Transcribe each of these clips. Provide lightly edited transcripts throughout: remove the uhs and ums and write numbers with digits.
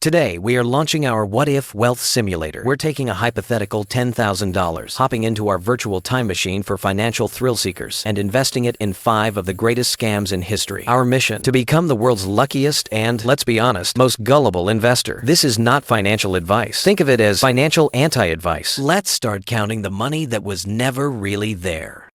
Today, we are launching our What If Wealth Simulator. We're taking a hypothetical $10,000, hopping into our virtual time machine for financial thrill seekers, and investing it in 5 of the greatest scams in history. Our mission: to become the world's luckiest and, let's be honest, most gullible investor. This is not financial advice. Think of it as financial anti-advice. Let's start counting the money that was never really there.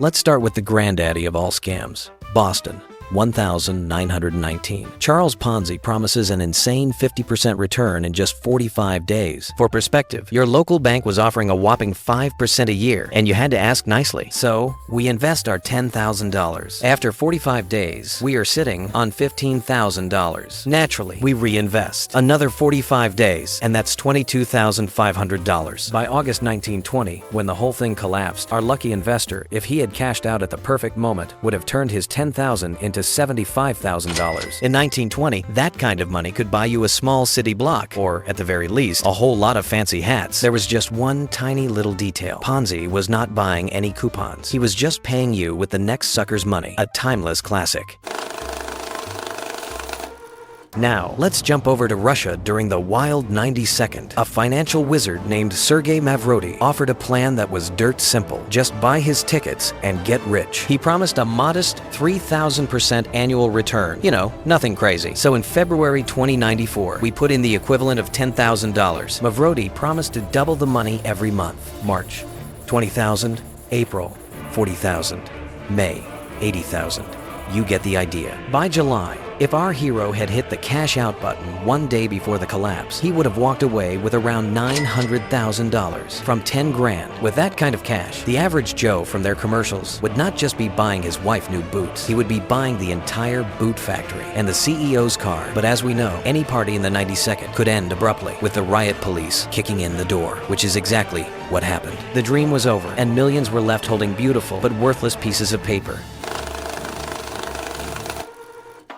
Let's start with the granddaddy of all scams, Boston. 1919. Charles Ponzi promises an insane 50% return in just 45 days. For perspective, your local bank was offering a whopping 5% a year, and you had to ask nicely. So, we invest our $10,000. After 45 days, we are sitting on $15,000. Naturally, we reinvest. Another 45 days, and that's $22,500. By August 1920, when the whole thing collapsed, our lucky investor, if he had cashed out at the perfect moment, would have turned his $10,000 into $75,000. In 1920, that kind of money could buy you a small city block, or at the very least, a whole lot of fancy hats. There was just one tiny little detail. Ponzi was not buying any coupons. He was just paying you with the next sucker's money. A timeless classic. Now, let's jump over to Russia during the wild 92nd. A financial wizard named Sergey Mavrodi offered a plan that was dirt simple. Just buy his tickets and get rich. He promised a modest 3,000% annual return. You know, nothing crazy. So in February 2094, we put in the equivalent of $10,000. Mavrodi promised to double the money every month. March, 20,000. April, 40,000. May, 80,000. You get the idea. By July, if our hero had hit the cash out button one day before the collapse, he would have walked away with around $900,000 from 10 grand. With that kind of cash, the average Joe from their commercials would not just be buying his wife new boots, he would be buying the entire boot factory and the CEO's car. But as we know, any party in the 92nd could end abruptly with the riot police kicking in the door, which is exactly what happened. The dream was over, and millions were left holding beautiful but worthless pieces of paper.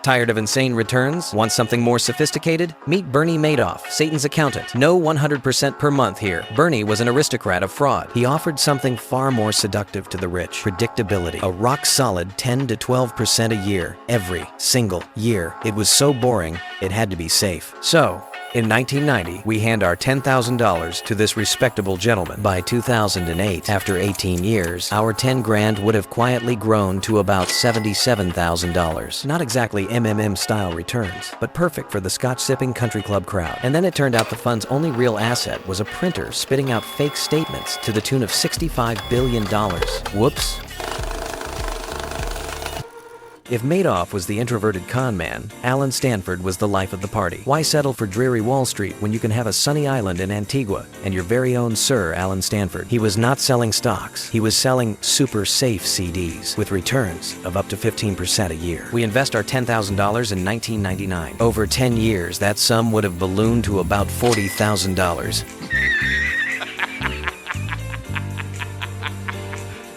Tired of insane returns? Want something more sophisticated? Meet Bernie Madoff, Satan's accountant. No 100% per month here. Bernie was an aristocrat of fraud. He offered something far more seductive to the rich: predictability. A rock-solid 10 to 12% a year, every single year. It was so boring, it had to be safe. So, in 1990, we hand our $10,000 to this respectable gentleman. By 2008, after 18 years, our 10 grand would have quietly grown to about $77,000. Not exactly MMM-style returns, but perfect for the scotch-sipping country club crowd. And then it turned out the fund's only real asset was a printer spitting out fake statements to the tune of $65 billion. Whoops. If Madoff was the introverted con man, Alan Stanford was the life of the party. Why settle for dreary Wall Street when you can have a sunny island in Antigua and your very own Sir Alan Stanford? He was not selling stocks. He was selling super safe CDs with returns of up to 15% a year. We invest our $10,000 in 1999. Over 10 years, that sum would have ballooned to about $40,000.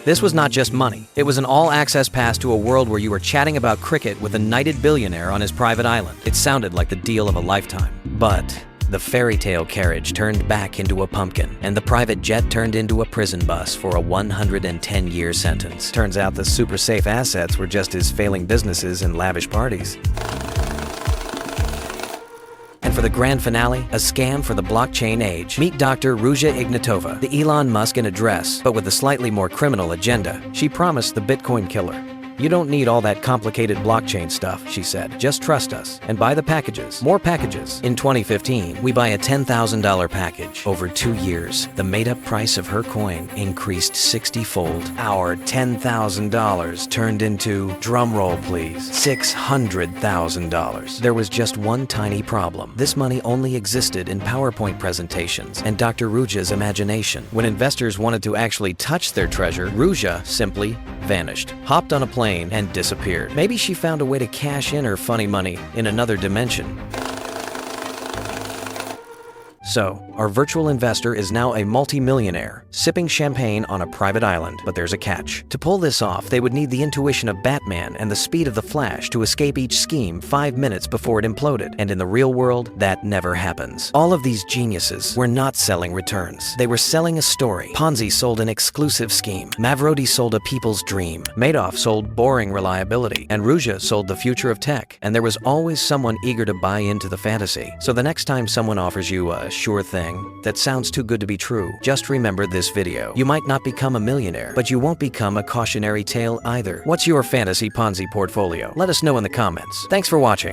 This was not just money. It was an all-access pass to a world where you were chatting about cricket with a knighted billionaire on his private island. It sounded like the deal of a lifetime. But the fairy tale carriage turned back into a pumpkin, and the private jet turned into a prison bus for a 110-year sentence. Turns out the super safe assets were just his failing businesses and lavish parties. And for the grand finale, a scam for the blockchain age. Meet Dr. Ruja Ignatova, the Elon Musk in a dress, but with a slightly more criminal agenda. She promised the Bitcoin killer. "You don't need all that complicated blockchain stuff," she said. "Just trust us and buy the packages." More packages. In 2015, we buy a $10,000 package. Over 2 years, the made-up price of her coin increased 60-fold. Our $10,000 turned into, drumroll please, $600,000. There was just one tiny problem. This money only existed in PowerPoint presentations and Dr. Ruja's imagination. When investors wanted to actually touch their treasure, Ruja simply vanished, hopped on a plane, and disappeared. Maybe she found a way to cash in her funny money in another dimension. So, our virtual investor is now a multi-millionaire, sipping champagne on a private island. But there's a catch. To pull this off, they would need the intuition of Batman and the speed of the Flash to escape each scheme 5 minutes before it imploded. And in the real world, that never happens. All of these geniuses were not selling returns. They were selling a story. Ponzi sold an exclusive scheme. Mavrodi sold a people's dream. Madoff sold boring reliability. And Ruja sold the future of tech. And there was always someone eager to buy into the fantasy. So the next time someone offers you a sure thing that sounds too good to be true, just remember this video. You might not become a millionaire, but you won't become a cautionary tale either. What's your fantasy Ponzi portfolio? Let us know in the comments. Thanks for watching.